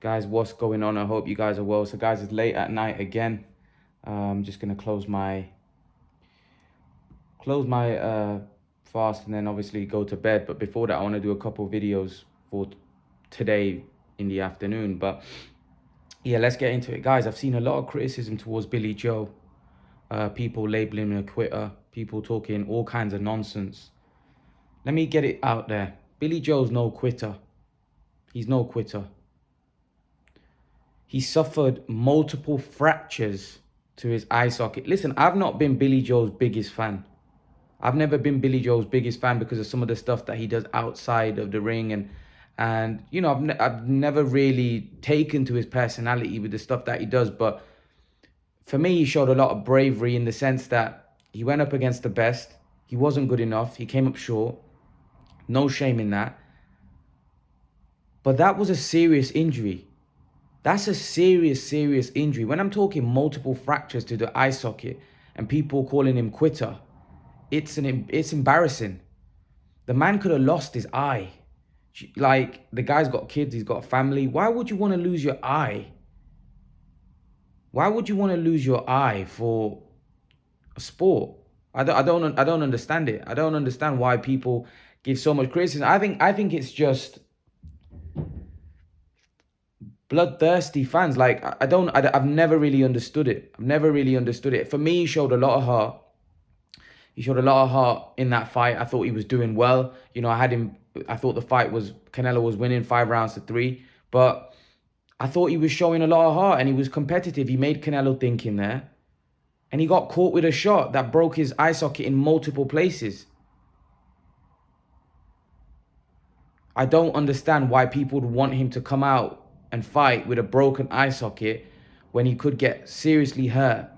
Guys, what's going on? I hope you guys are well. So guys, it's late at night again. I'm just gonna close my fast and then obviously go to bed. But before that, I want to do a couple videos for today in the afternoon. But yeah, let's get into it. Guys, I've seen a lot of criticism towards Billy Joe. People labeling him a quitter, people talking all kinds of nonsense. Let me get it out there. Billy Joe's no quitter. He's no quitter. He suffered multiple fractures to his eye socket. Listen, I've not been Billy Joe's biggest fan. I've never been Billy Joe's biggest fan because of some of the stuff that he does outside of the ring, and you know, I've never really taken to his personality with the stuff that he does. But for me, he showed a lot of bravery in the sense that he went up against the best. He wasn't good enough. He came up short. No shame in that. But that was a serious injury. That's a serious injury. When I'm talking multiple fractures to the eye socket and people calling him quitter, it's embarrassing. The man could have lost his eye. Like, the guy's got kids, he's got a family. Why would you want to lose your eye? Why would you want to lose your eye for a sport? I don't understand it. I don't understand why people give so much criticism. I think it's just bloodthirsty fans. Like, I've never really understood it. I've never really understood it. For me, he showed a lot of heart. He showed a lot of heart in that fight. I thought he was doing well. You know, I thought the fight was, Canelo was winning 5 rounds to 3. But I thought he was showing a lot of heart and he was competitive. He made Canelo think in there. And he got caught with a shot that broke his eye socket in multiple places. I don't understand why people would want him to come out and fight with a broken eye socket when he could get seriously hurt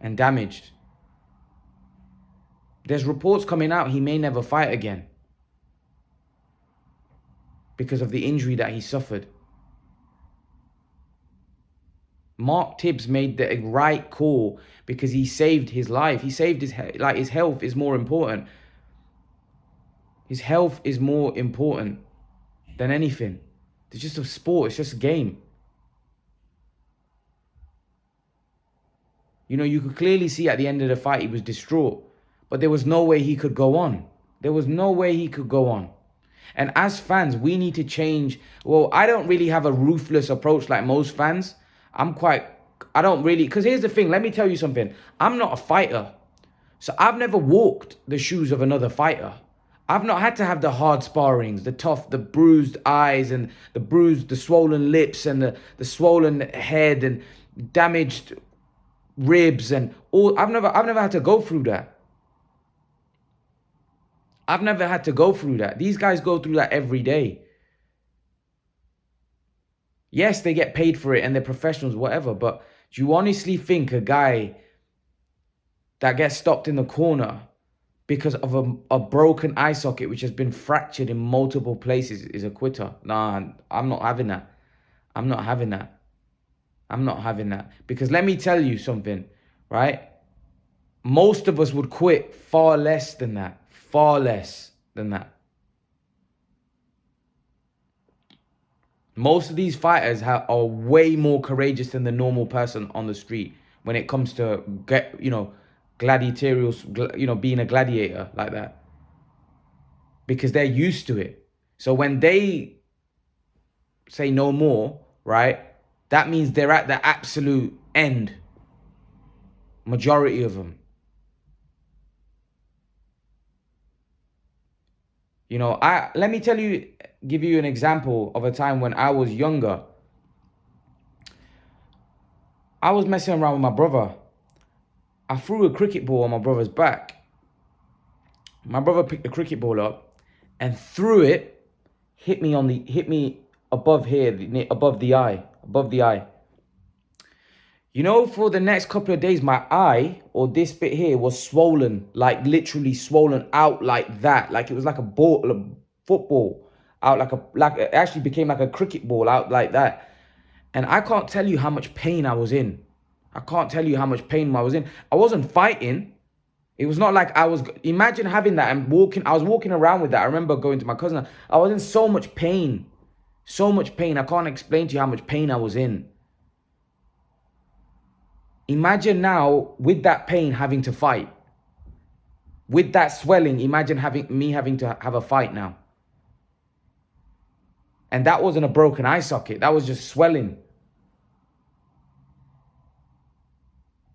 and damaged. There's reports coming out he may never fight again because of the injury that he suffered. Mark Tibbs made the right call because he saved his life. He saved his health is more important. His health is more important than anything. It's just a sport. It's just a game. You know, you could clearly see at the end of the fight he was distraught. But there was no way he could go on. There was no way he could go on. And as fans, we need to change. Well, I don't really have a ruthless approach like most fans. Because here's the thing. Let me tell you something. I'm not a fighter. So I've never walked the shoes of another fighter. I've not had to have the hard sparrings, the bruised eyes and the swollen lips and the swollen head and damaged ribs and all. I've never had to go through that. I've never had to go through that. These guys go through that every day. Yes, they get paid for it and they're professionals, whatever. But do you honestly think a guy that gets stopped in the corner because of a broken eye socket which has been fractured in multiple places is a quitter? Nah, I'm not having that. I'm not having that. I'm not having that. Because let me tell you something, right? Most of us would quit far less than that. Far less than that. Most of these fighters are way more courageous than the normal person on the street when it comes to gladiatorial, being a gladiator like that. Because they're used to it. So when they say no more, right, that means they're at the absolute end. Majority of them. You know, let me give you an example of a time when I was younger. I was messing around with my brother. I threw a cricket ball on my brother's back. My brother picked the cricket ball up and threw it, hit me above here, above the eye. You know, for the next couple of days, my eye, or this bit here, was swollen, like literally swollen out like that. Like it was like a football, out it actually became like a cricket ball out like that. And I can't tell you how much pain I was in. I wasn't fighting. It was not like imagine having that and I was walking around with that. I remember going to my cousin. I was in so much pain. So much pain. I can't explain to you how much pain I was in. Imagine now with that pain having to fight. With that swelling, imagine having to have a fight now. And that wasn't a broken eye socket. That was just swelling.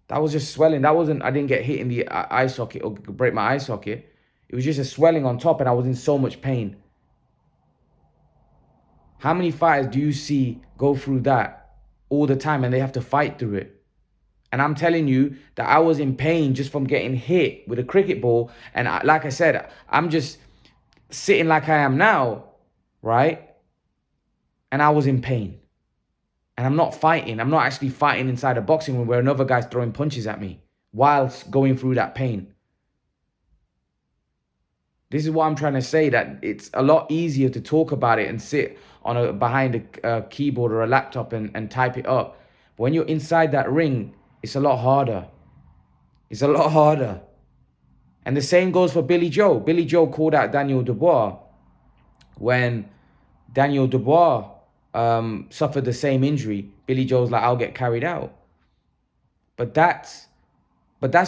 That was just swelling. That wasn't, I didn't get hit in the eye socket or break my eye socket. It was just a swelling on top and I was in so much pain. How many fighters do you see go through that all the time and they have to fight through it? And I'm telling you that I was in pain just from getting hit with a cricket ball. And like I said, I'm just sitting like I am now, right? And I was in pain. And I'm not fighting. I'm not actually fighting inside a boxing room where another guy's throwing punches at me whilst going through that pain. This is what I'm trying to say, that it's a lot easier to talk about it and sit on behind a keyboard or a laptop and type it up. But when you're inside that ring, it's a lot harder. It's a lot harder. And the same goes for Billy Joe. Billy Joe called out Daniel Dubois when Daniel Dubois suffered the same injury. Billy Joe's like, I'll get carried out. But that's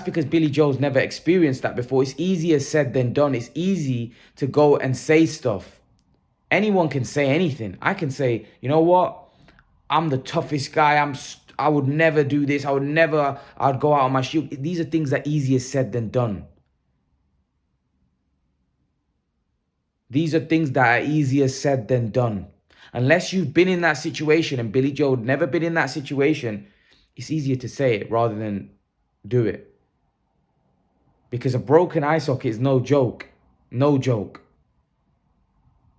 because Billy Joe's never experienced that before. It's easier said than done. It's easy to go and say stuff. Anyone can say anything. I can say, you know what? I'm the toughest guy. I would never do this. I'd go out on my shield. These are things that are easier said than done. These are things that are easier said than done. Unless you've been in that situation, and Billy Joe had never been in that situation, it's easier to say it rather than do it. Because a broken eye socket is no joke. No joke.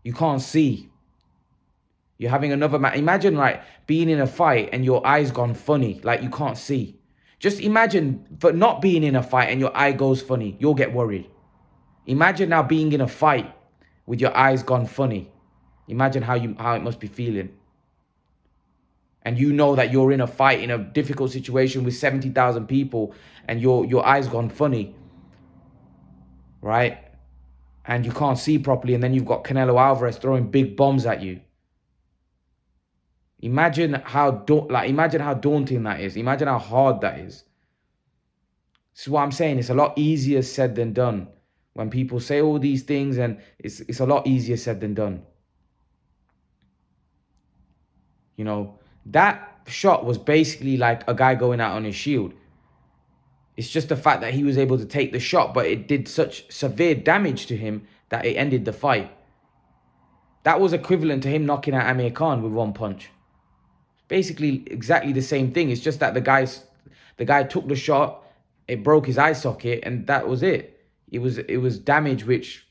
You can't see. You're having another match. Imagine, right, being in a fight and your eye's gone funny, like you can't see. Just imagine for not being in a fight and your eye goes funny. You'll get worried. Imagine now being in a fight with your eyes gone funny. Imagine how it must be feeling. And you know that you're in a fight in a difficult situation with 70,000 people and your eyes gone funny, right? And you can't see properly, and then you've got Canelo Alvarez throwing big bombs at you. Imagine how daunting that is. Imagine how hard that is. This is what I'm saying. It's a lot easier said than done. When people say all these things, and it's a lot easier said than done. You know, that shot was basically like a guy going out on his shield. It's just the fact that he was able to take the shot, but it did such severe damage to him that it ended the fight. That was equivalent to him knocking out Amir Khan with one punch. Basically exactly the same thing. It's just that the guy took the shot, it broke his eye socket, and that was it. It was damage which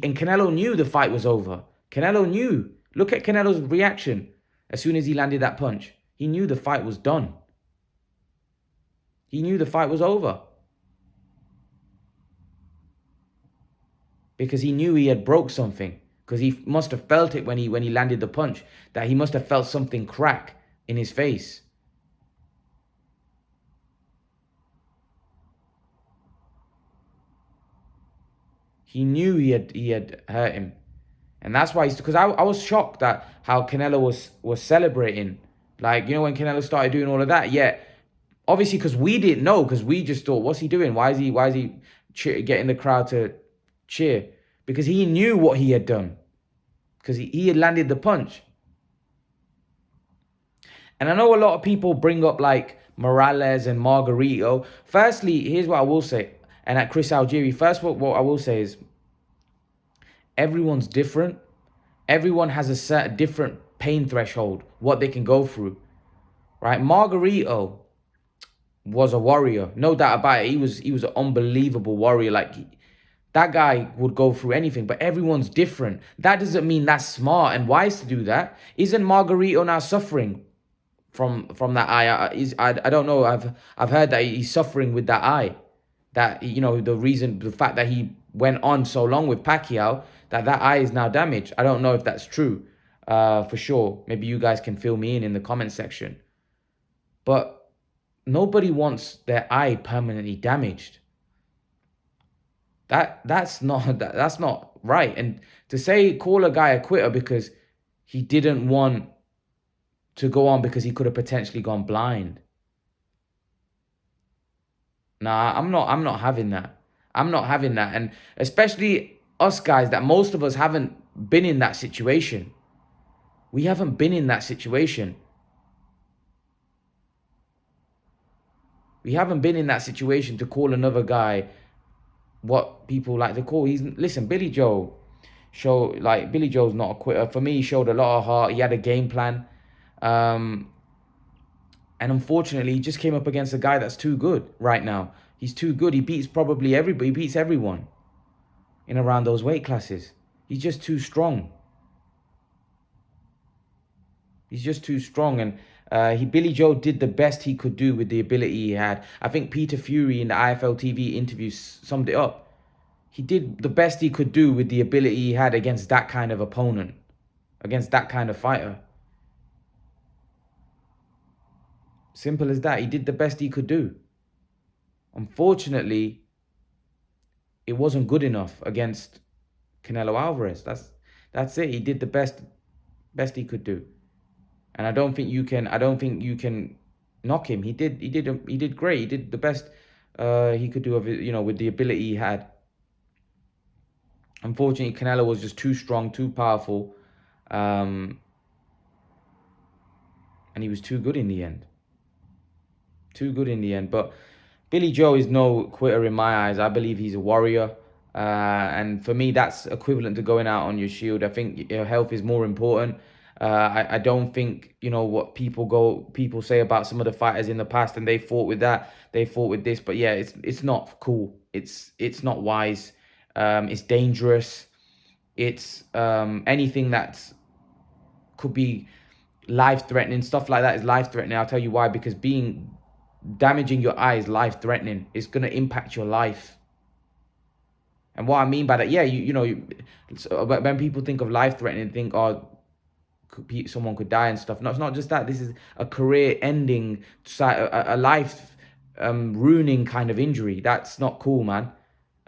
and Canelo knew the fight was over. Canelo knew. Look at Canelo's reaction as soon as he landed that punch. He knew the fight was done. He knew the fight was over. Because he knew he had broke something. Because he must have felt it when he landed the punch. That he must have felt something crack in his face. He knew he had hurt him. And that's why because I was shocked at how Canelo was celebrating. Like, you know, when Canelo started doing all of that. Yeah, obviously because we didn't know, because we just thought, what's he doing? Why is he getting the crowd to cheer? Because he knew what he had done. Because he had landed the punch. And I know a lot of people bring up like Morales and Margarito. Firstly, here's what I will say. And at Chris Algieri, first what I will say is everyone's different. Everyone has a certain different pain threshold, what they can go through. Right? Margarito was a warrior. No doubt about it. He was an unbelievable warrior. Like that guy would go through anything, but everyone's different. That doesn't mean that's smart and wise to do that. Isn't Margarito now suffering from that eye? I don't know. I've heard that he's suffering with that eye. That, you know, the fact that he went on so long with Pacquiao, that eye is now damaged. I don't know if that's true for sure. Maybe you guys can fill me in the comment section. But nobody wants their eye permanently damaged. That's not right. And to call a guy a quitter because He didn't want to go on because he could have potentially gone blind. Nah, I'm not having that. I'm not having that. And especially us guys, that most of us haven't been in that situation. We haven't been in that situation. We haven't been in that situation to call another guy what people like to call. Listen, Billy Joe's not a quitter. For me, he showed a lot of heart. He had a game plan. Um, and unfortunately, he just came up against a guy that's too good right now. He's too good. He beats probably everybody. He beats everyone in around those weight classes. He's just too strong. He's just too strong. And Billy Joe did the best he could do with the ability he had. I think Peter Fury in the IFL TV interview summed it up. He did the best he could do with the ability he had against that kind of opponent, against that kind of fighter. Simple as that. He did the best he could do. Unfortunately, it wasn't good enough against Canelo Alvarez. That's it. He did the best he could do. And I don't think you can knock him. He did great. He did the best he could do of it, with the ability he had. Unfortunately, Canelo was just too strong, too powerful, and he was too good in the end. Too good in the end. But Billy Joe is no quitter in my eyes. I believe he's a warrior. And for me, that's equivalent to going out on your shield. I think your health is more important. I don't think, what people say about some of the fighters in the past, and they fought with that, they fought with this. But yeah, it's not cool. It's not wise. It's dangerous. It's anything that could be life-threatening. Stuff like that is life-threatening. I'll tell you why. Because damaging your eye is life-threatening. It's going to impact your life. And what I mean by that, yeah, when people think of life-threatening, think, oh, someone could die and stuff. No, it's not just that. This is a career-ending, a life ruining kind of injury. That's not cool, man.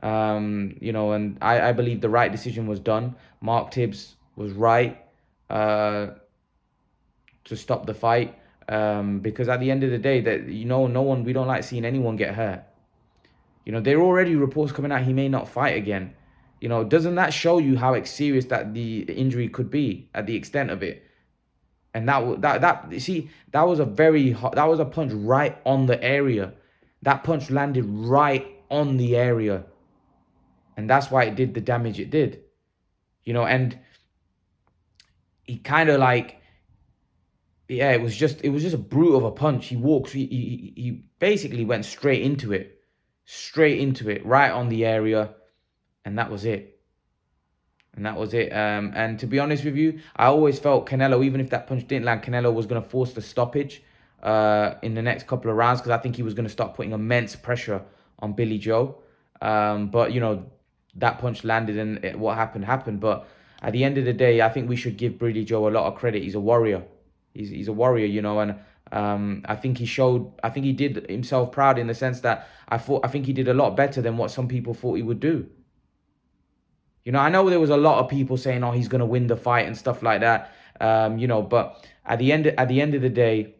And I believe the right decision was done. Mark Tibbs was right to stop the fight, because at the end of the day, we don't like seeing anyone get hurt. There are already reports coming out he may not fight again. Doesn't that show you how serious that the injury could be at the extent of it? And that was a punch right on the area. That punch landed right on the area. And that's why it did the damage it did. And he kind of it was just a brute of a punch. He basically went straight into it, right on the area, and that was it. And to be honest with you, I always felt Canelo, even if that punch didn't land, Canelo was going to force the stoppage in the next couple of rounds, because I think he was going to start putting immense pressure on Billy Joe. But that punch landed, and what happened. But at the end of the day, I think we should give Billy Joe a lot of credit. He's a warrior. He's a warrior, and I think he did himself proud, in the sense that I think he did a lot better than what some people thought he would do. I know there was a lot of people saying, "Oh, he's gonna win the fight" and stuff like that. But at the end of the day,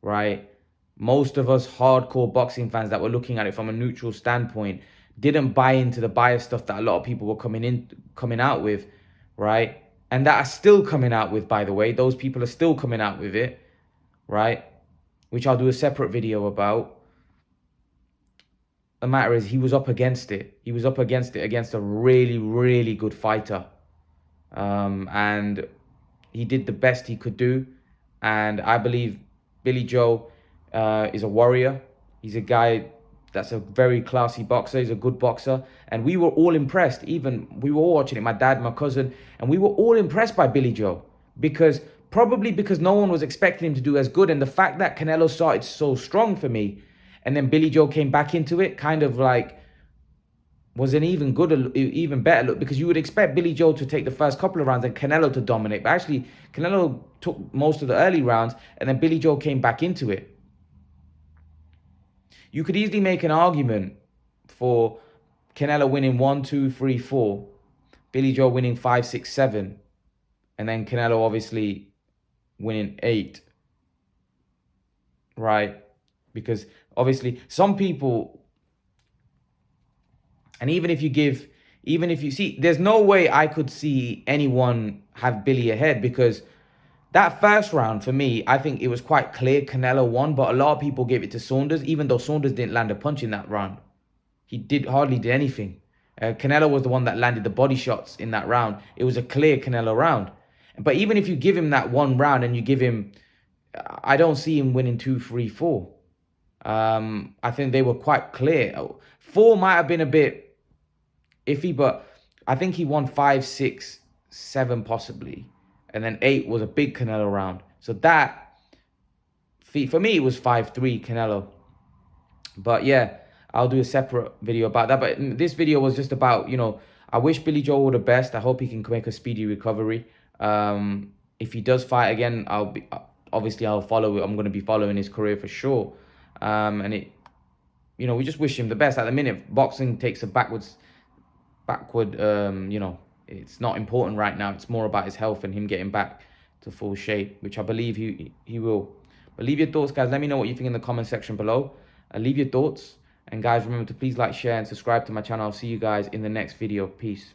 right? Most of us hardcore boxing fans that were looking at it from a neutral standpoint didn't buy into the bias stuff that a lot of people were coming out with, right? And that are still coming out with, by the way. Those people are still coming out with it, right? Which I'll do a separate video about. The matter is, he was up against it. He was up against it against a really, really good fighter. And he did the best he could do. And I believe Billy Joe is a warrior. He's a guy that's a very classy boxer. He's a good boxer. And we were all impressed. We were all watching it, my dad, my cousin. And we were all impressed by Billy Joe. Probably because no one was expecting him to do as good. And the fact that Canelo started so strong for me, and then Billy Joe came back into it, kind of was an even better look, because you would expect Billy Joe to take the first couple of rounds and Canelo to dominate. But actually, Canelo took most of the early rounds, and then Billy Joe came back into it. You could easily make an argument for Canelo winning 1, 2, 3, 4. Billy Joe winning 5, 6, 7. And then Canelo obviously winning 8. Right? Because obviously some people, and even if you see, there's no way I could see anyone have Billy ahead, because that first round, for me, I think it was quite clear Canelo won, but a lot of people gave it to Saunders, even though Saunders didn't land a punch in that round. He hardly did anything. Canelo was the one that landed the body shots in that round. It was a clear Canelo round. But even if you give him that one round and you give him, I don't see him winning 2, 3, 4. I think they were quite clear. 4 might have been a bit iffy, but I think he won 5, 6, 7 possibly. And then 8 was a big Canelo round. So that, for me, it was 5-3 Canelo. But yeah, I'll do a separate video about that. But this video was just about, I wish Billy Joe all the best. I hope he can make a speedy recovery. If he does fight again, I'll follow it. I'm going to be following his career for sure. And we just wish him the best. At the minute, boxing takes a backward, it's not important right now. It's more about his health and him getting back to full shape, which I believe he will. But leave your thoughts, guys. Let me know what you think in the comment section below. Leave your thoughts. And guys, remember to please like, share, and subscribe to my channel. I'll see you guys in the next video. Peace.